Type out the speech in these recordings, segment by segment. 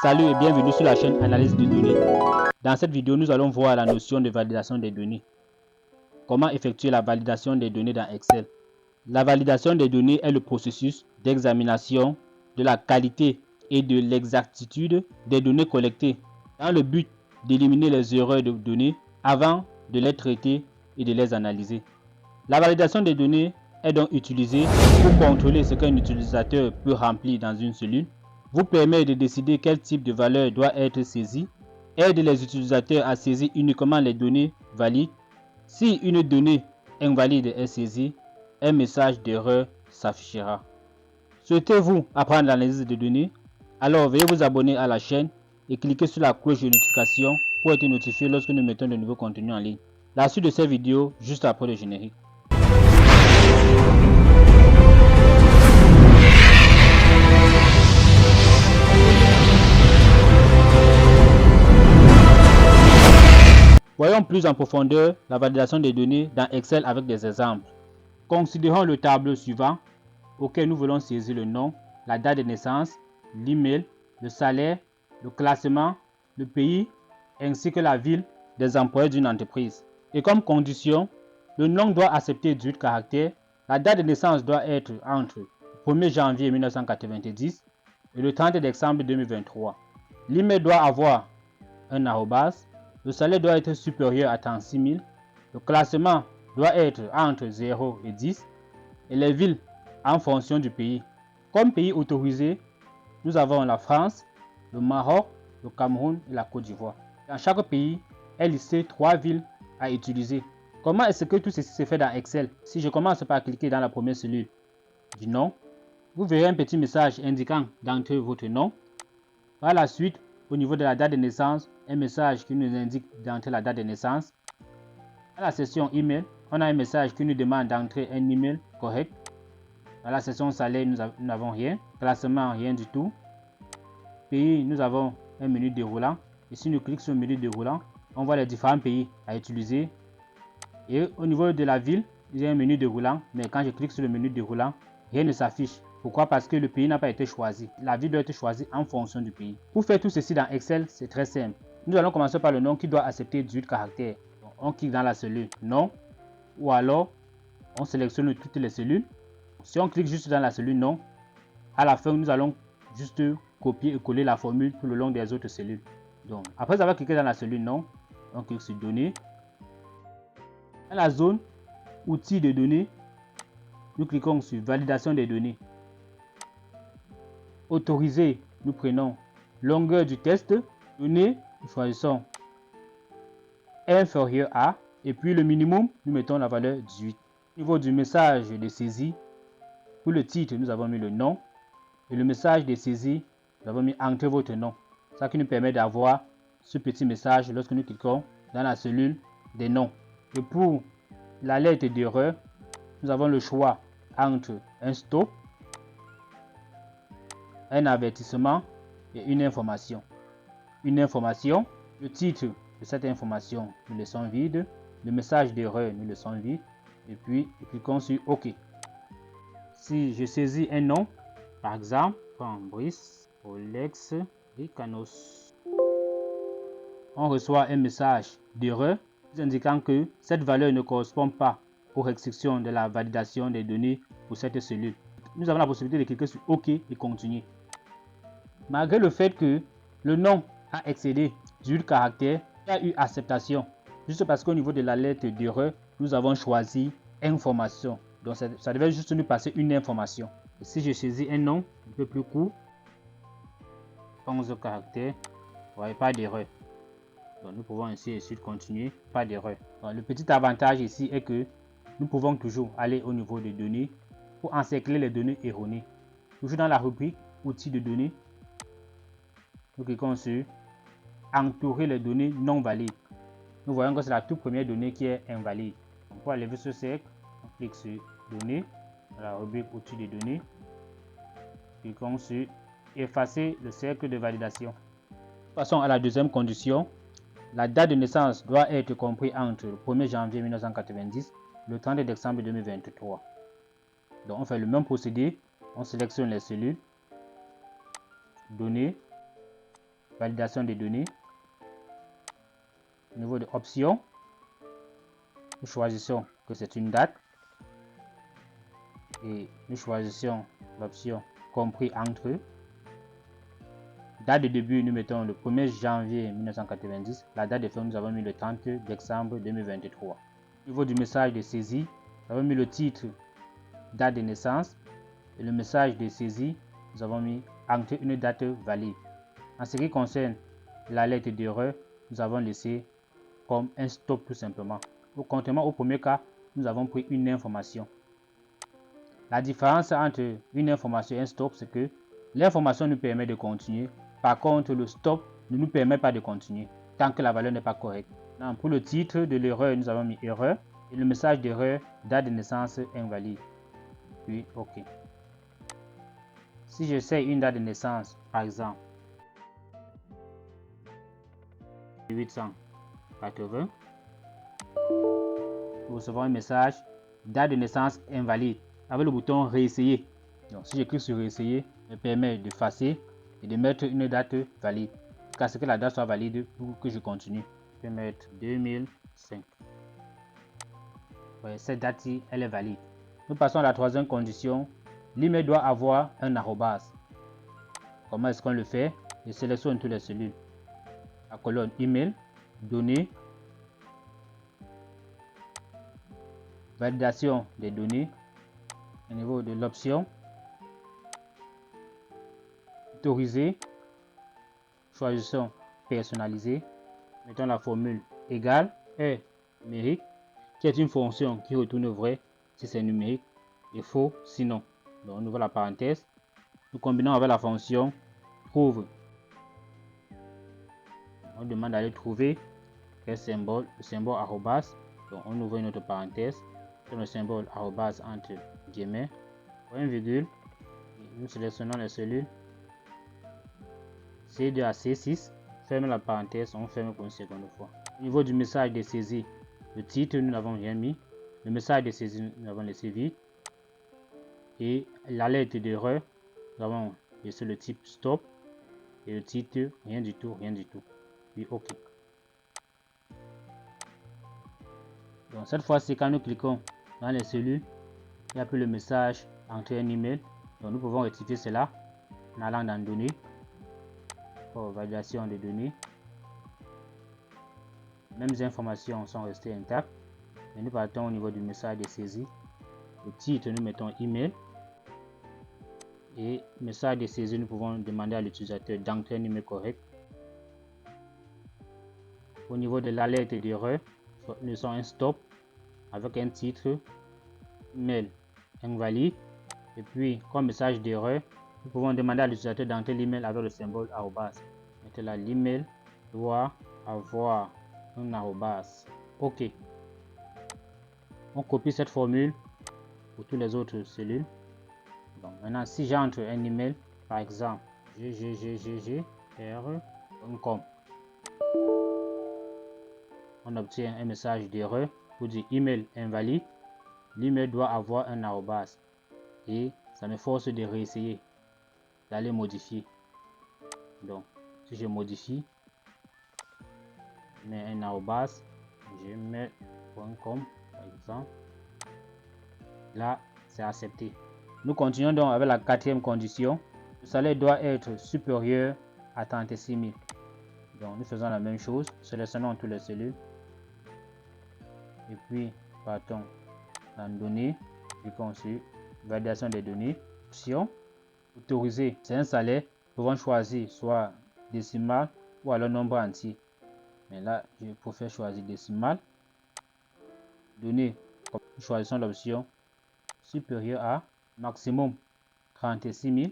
Salut et bienvenue sur la chaîne Analyse de données. Dans cette vidéo, nous allons voir la notion de validation des données. Comment effectuer la validation des données dans Excel. La validation des données est le processus d'examination de la qualité et de l'exactitude des données collectées dans le but d'éliminer les erreurs de données avant de les traiter et de les analyser. La validation des données est donc utilisée pour contrôler ce qu'un utilisateur peut remplir dans une cellule, vous permet de décider quel type de valeur doit être saisie, aide les utilisateurs à saisir uniquement les données valides. Si une donnée invalide est saisie, un message d'erreur s'affichera. Souhaitez-vous apprendre l'analyse de données? Alors veuillez vous abonner à la chaîne et cliquez sur la cloche de notification pour être notifié lorsque nous mettons de nouveaux contenus en ligne. La suite de cette vidéo juste après le générique. Voyons plus en profondeur la validation des données dans Excel avec des exemples. Considérons le tableau suivant auquel nous voulons saisir le nom, la date de naissance, l'email, le salaire, le classement, le pays ainsi que la ville des employés d'une entreprise. Et comme condition, le nom doit accepter 18 caractères, la date de naissance doit être entre le 1er janvier 1990 et le 30 décembre 2023. L'email doit avoir un arrobas. Le salaire doit être supérieur à 36 000. Le classement doit être entre 0 et 10. Et les villes en fonction du pays. Comme pays autorisés, nous avons la France, le Maroc, le Cameroun et la Côte d'Ivoire. Dans chaque pays est listé 3 villes à utiliser. Comment est-ce que tout ceci se fait dans Excel? Si je commence par cliquer dans la première cellule du nom, vous verrez un petit message indiquant d'entrer votre nom. Par la suite, au niveau de la date de naissance, un message qui nous indique d'entrer la date de naissance. Dans la section email, on a un message qui nous demande d'entrer un email correct. Dans la section salaire, nous n'avons rien. Classement, rien du tout. Pays, nous avons un menu déroulant. Et si nous cliquons sur le menu déroulant, on voit les différents pays à utiliser. Et au niveau de la ville, il y a un menu déroulant. Mais quand je clique sur le menu déroulant, rien ne s'affiche. Pourquoi? Parce que le pays n'a pas été choisi. La ville doit être choisie en fonction du pays. Pour faire tout ceci dans Excel, c'est très simple. Nous allons commencer par le nom qui doit accepter 18 caractères. Donc, on clique dans la cellule nom ou alors on sélectionne toutes les cellules. Si on clique juste dans la cellule nom, à la fin, nous allons juste copier et coller la formule tout le long des autres cellules. Donc, après avoir cliqué dans la cellule nom, on clique sur données. Dans la zone outils de données, nous cliquons sur validation des données. Autoriser, nous prenons longueur du test, données, nous choisissons inférieur à, et puis le minimum, nous mettons la valeur 18. Au niveau du message de saisie, pour le titre, nous avons mis le nom, et le message de saisie, nous avons mis entrez votre nom. Ça qui nous permet d'avoir ce petit message lorsque nous cliquons dans la cellule des noms. Et pour la lettre d'erreur, nous avons le choix entre un stop, un avertissement et une information. Une information, le titre de cette information, nous le laissons vide. Le message d'erreur, nous le laissons vide. Et puis, nous cliquons sur OK. Si je saisis un nom, par exemple, Brice, Olex, Ricanos, on reçoit un message d'erreur indiquant que cette valeur ne correspond pas aux restrictions de la validation des données pour cette cellule. Nous avons la possibilité de cliquer sur OK et continuer. Malgré le fait que le nom a excédé 18 caractères, il y a eu acceptation. Juste parce qu'au niveau de la lettre d'erreur, nous avons choisi information. Donc ça devait juste nous passer une information. Et si je saisis un nom un peu plus court, 11 caractères, vous voyez, pas d'erreur. Donc nous pouvons ainsi et suite continuer, pas d'erreur. Le petit avantage ici est que nous pouvons toujours aller au niveau des données pour encercler les données erronées. Toujours dans la rubrique outils de données, nous cliquons sur entourer les données non valides. Nous voyons que c'est la toute première donnée qui est invalide. Donc, pour enlever ce cercle, on clique sur données, dans la rubrique outils de données. Cliquons sur effacer le cercle de validation. Passons à la deuxième condition. La date de naissance doit être comprise entre le 1er janvier 1990 et le 30 décembre 2023. Donc on fait le même procédé. On sélectionne les cellules, données, validation des données. Au niveau de options, nous choisissons que c'est une date et nous choisissons l'option compris entre. Date de début, nous mettons le 1er janvier 1990. La date de fin, nous avons mis le 30 décembre 2023. Au niveau du message de saisie, nous avons mis le titre, date de naissance. Et le message de saisie, nous avons mis entre une date valide. En ce qui concerne la lettre d'erreur, nous avons laissé comme un stop tout simplement. Contrairement au premier cas, nous avons pris une information. La différence entre une information et un stop, c'est que l'information nous permet de continuer. Par contre, le stop ne nous permet pas de continuer tant que la valeur n'est pas correcte. Non, pour le titre de l'erreur, nous avons mis erreur et le message d'erreur, date de naissance invalide. Puis OK. Si j'essaie une date de naissance, par exemple, 880, nous recevons un message date de naissance invalide avec le bouton réessayer. Donc si je clique sur réessayer, me permet d'effacer et de mettre une date valide jusqu'à ce que la date soit valide pour que je continue. Je vais mettre 2005. Ouais, cette date-ci, elle est valide. Nous passons à la troisième condition. L'email doit avoir un arrobase. Comment est-ce qu'on le fait? Je sélectionne toutes les cellules. La colonne email, données, validation des données. Au niveau de l'option, autoriser, choisissons personnaliser, mettons la formule égale est numérique, qui est une fonction qui retourne vrai si c'est numérique et faux sinon. Donc on ouvre la parenthèse, nous combinons avec la fonction trouve. On demande d'aller trouver quel symbole, le symbole arrobas. Donc on ouvre une autre parenthèse, le symbole arrobas entre guillemets, point virgule, nous sélectionnons les cellules C2 à C6, ferme la parenthèse, on ferme pour une seconde fois. Au niveau du message de saisie, le titre, nous n'avons rien mis. Le message de saisie, nous avons laissé vide. Et l'alerte d'erreur, nous avons laissé le type stop. Et le titre, rien du tout, rien du tout. Puis OK. Donc cette fois-ci, quand nous cliquons dans les cellules, il n'y a plus le message entrer un email. Donc nous pouvons rectifier cela en allant dans données. Pour validation des données. Mêmes informations sont restées intactes. Mais nous partons au niveau du message de saisie. Le titre, nous mettons email. Et message de saisie, nous pouvons demander à l'utilisateur d'entrer un email correct. Au niveau de l'alerte d'erreur, nous sommes un stop avec un titre, email invalide. Et puis, comme message d'erreur, nous pouvons demander à l'utilisateur d'entrer l'email avec le symbole arrobas. Maintenant, l'email doit avoir un arrobas. OK. On copie cette formule pour toutes les autres cellules. Donc, maintenant, si j'entre un email, par exemple, ggggr.com, on obtient un message d'erreur pour dire email invalide. L'email doit avoir un arrobas. Et ça me force de réessayer, d'aller modifier. Donc, si je modifie, je mets un arrobas, gmail.com par exemple. Là, c'est accepté. Nous continuons donc avec la quatrième condition. Le salaire doit être supérieur à 36 000. Donc, nous faisons la même chose. Sélectionnons toutes les cellules. Et puis, partons dans données. Cliquons sur validation des données. Option. Autoriser. C'est un salaire. Nous pouvons choisir soit décimal ou alors nombre entier. Mais là, je préfère choisir décimal. Données. Nous choisissons l'option supérieure à maximum 36 000.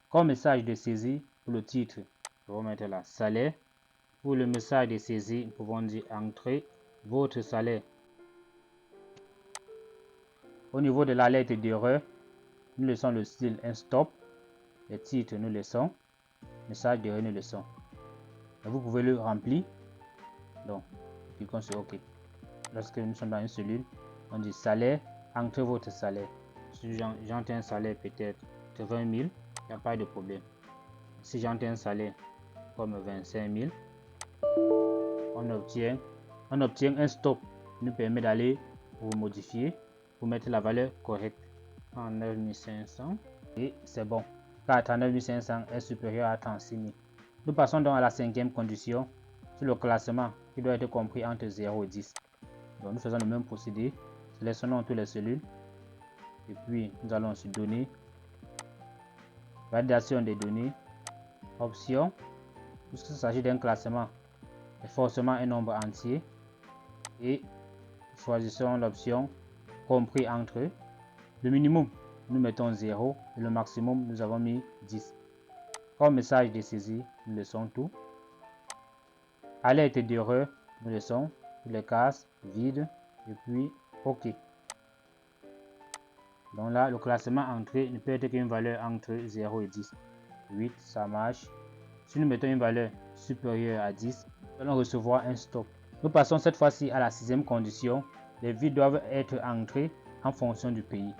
Comme message de saisie, pour le titre, je vais mettre là salaire. Pour le message de saisie, nous pouvons dire entrer votre salaire. Au niveau de la lettre d'erreur, nous laissons le style un stop. Les titres, nous laissons. Message d'erreur, nous laissons. Et vous pouvez le remplir. Donc, cliquons sur OK. Lorsque nous sommes dans une cellule, on dit salaire, entrez votre salaire. Si j'entre un salaire peut-être de 20 000, il n'y a pas de problème. Si j'entends un salaire comme 25 000, on obtient un stock qui nous permet d'aller pour modifier, pour mettre la valeur correcte. 39 500 et c'est bon, car 39 500 est supérieur à 36 000. Nous passons donc à la cinquième condition sur le classement qui doit être compris entre 0 et 10. Donc nous faisons le même procédé, sélectionnons toutes les cellules et puis nous allons sur données, validation des données, options. Puisqu'il s'agit d'un classement, c'est forcément un nombre entier et choisissons l'option compris entre eux. Le minimum, nous mettons 0 et le maximum, nous avons mis 10. Comme message de saisie, nous laissons tout. Alerte d'erreur, nous laissons toutes les cases vides et puis OK. Donc là, le classement entrée ne peut être qu'une valeur entre 0 et 10. 8, ça marche. Si nous mettons une valeur supérieure à 10, nous allons recevoir un stop. Nous passons cette fois-ci à la sixième condition. Les vides doivent être entrés en fonction du pays.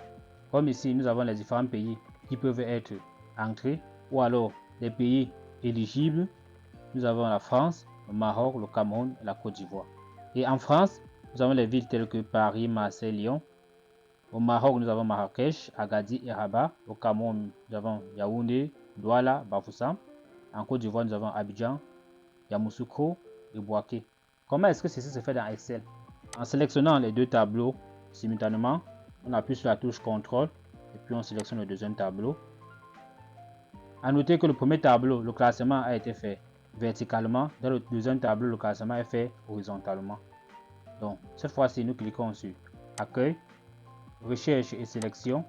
Comme ici, nous avons les différents pays qui peuvent être entrés ou alors les pays éligibles. Nous avons la France, le Maroc, le Cameroun et la Côte d'Ivoire. Et en France, nous avons les villes telles que Paris, Marseille, Lyon. Au Maroc, nous avons Marrakech, Agadir et Rabat. Au Cameroun, nous avons Yaoundé, Douala, Bafoussam. En Côte d'Ivoire, nous avons Abidjan, Yamoussoukro et Bouaké. Comment est-ce que ceci se fait dans Excel? En sélectionnant les deux tableaux simultanément, on appuie sur la touche CTRL et puis on sélectionne le deuxième tableau. A noter que le premier tableau, le classement a été fait verticalement. Dans le deuxième tableau, le classement est fait horizontalement. Donc, cette fois-ci, nous cliquons sur Accueil, Recherche et Sélection.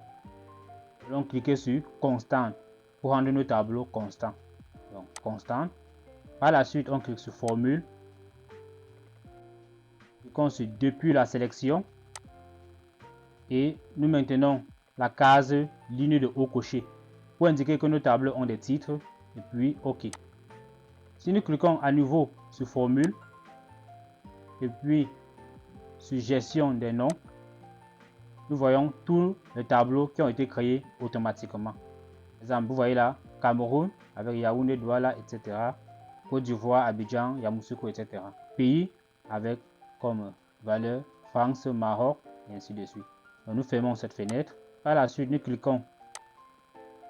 Nous allons cliquer sur Constant pour rendre nos tableaux constants. Donc, Constant. Par la suite, on clique sur Formule. Cliquons sur Depuis la sélection. Et nous maintenons la case ligne de haut coché pour indiquer que nos tableaux ont des titres et puis OK. Si nous cliquons à nouveau sur Formule et puis sur Gestion des noms, nous voyons tous les tableaux qui ont été créés automatiquement. Par exemple, vous voyez là, Cameroun avec Yaoundé, Douala, etc. Côte d'Ivoire, Abidjan, Yamoussoukro, etc. Pays avec comme valeur France, Maroc, et ainsi de suite. Donc, nous fermons cette fenêtre. Par la suite, nous cliquons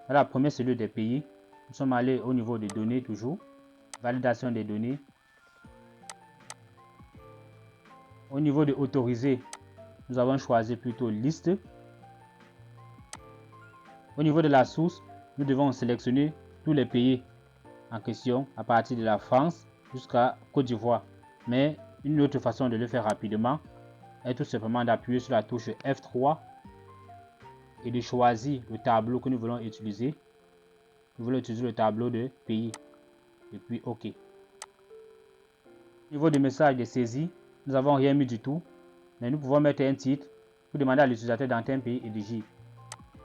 à la première cellule des pays. Nous sommes allés au niveau des données toujours. Validation des données. Au niveau de autoriser, nous avons choisi plutôt liste. Au niveau de la source, nous devons sélectionner tous les pays en question à partir de la France jusqu'à Côte d'Ivoire. Mais une autre façon de le faire rapidement est tout simplement d'appuyer sur la touche F3 et de choisir le tableau que nous voulons utiliser. Nous voulons utiliser le tableau de pays et puis OK. Au niveau du message de saisie, nous n'avons rien mis du tout, mais nous pouvons mettre un titre pour demander à l'utilisateur d'entrer un pays éligible.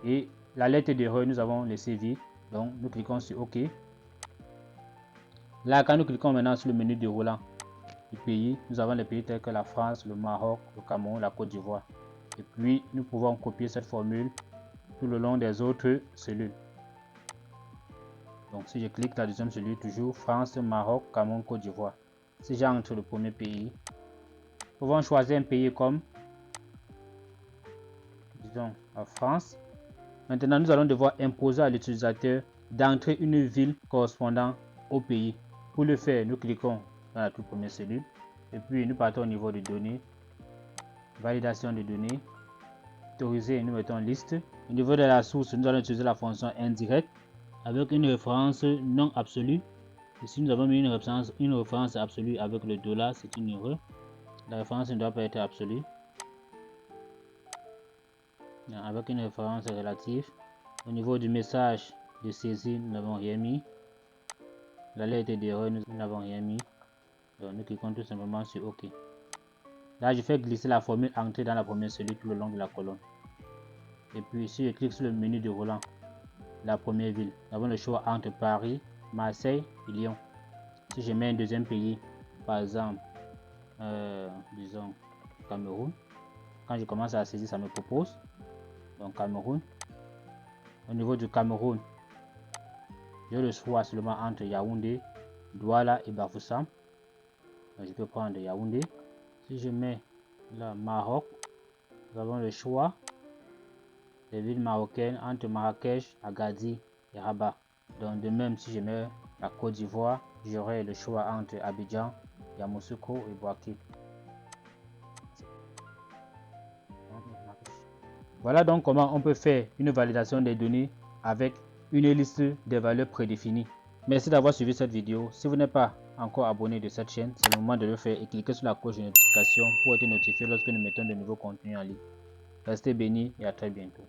Et la lettre d'erreur, nous avons laissé vide, donc nous cliquons sur OK. Là, quand nous cliquons maintenant sur le menu déroulant du pays, nous avons les pays tels que la France, le Maroc, le Cameroun, la Côte d'Ivoire. Et puis, nous pouvons copier cette formule tout le long des autres cellules. Donc, si je clique la deuxième cellule, toujours France, Maroc, Cameroun, Côte d'Ivoire. Si j'entre le premier pays, nous pouvons choisir un pays comme, disons, la France. Maintenant, nous allons devoir imposer à l'utilisateur d'entrer une ville correspondant au pays. Pour le faire, nous cliquons dans la toute première cellule et puis nous partons au niveau des données, validation des données, autoriser, nous mettons liste. Au niveau de la source, nous allons utiliser la fonction indirecte avec une référence non absolue. Ici, nous avons mis une référence absolue avec le dollar, c'est une erreur. La référence ne doit pas être absolue. Avec une référence relative. Au niveau du message de saisie, nous n'avons rien mis. La lettre d'erreur, nous n'avons rien mis. Donc, nous cliquons tout simplement sur OK. Là, je fais glisser la formule entrée dans la première cellule tout le long de la colonne. Et puis, si je clique sur le menu déroulant, la première ville, nous avons le choix entre Paris, Marseille et Lyon. Si je mets un deuxième pays, par exemple, disons Cameroun, quand je commence à saisir, ça me propose. Donc Cameroun. Au niveau du Cameroun, j'ai le choix seulement entre Yaoundé, Douala et Bafoussam. Je peux prendre Yaoundé. Si je mets le Maroc, nous avons le choix des villes marocaines entre Marrakech, Agadir et Rabat. Donc de même, si je mets la Côte d'Ivoire, j'aurai le choix entre Abidjan, Yamoussoukro et Bouaké. Voilà donc comment on peut faire une validation des données avec une liste des valeurs prédéfinies. Merci d'avoir suivi cette vidéo. Si vous n'êtes pas encore abonné de cette chaîne, c'est le moment de le faire et cliquez sur la cloche de notification pour être notifié lorsque nous mettons de nouveaux contenus en ligne. Restez bénis et à très bientôt.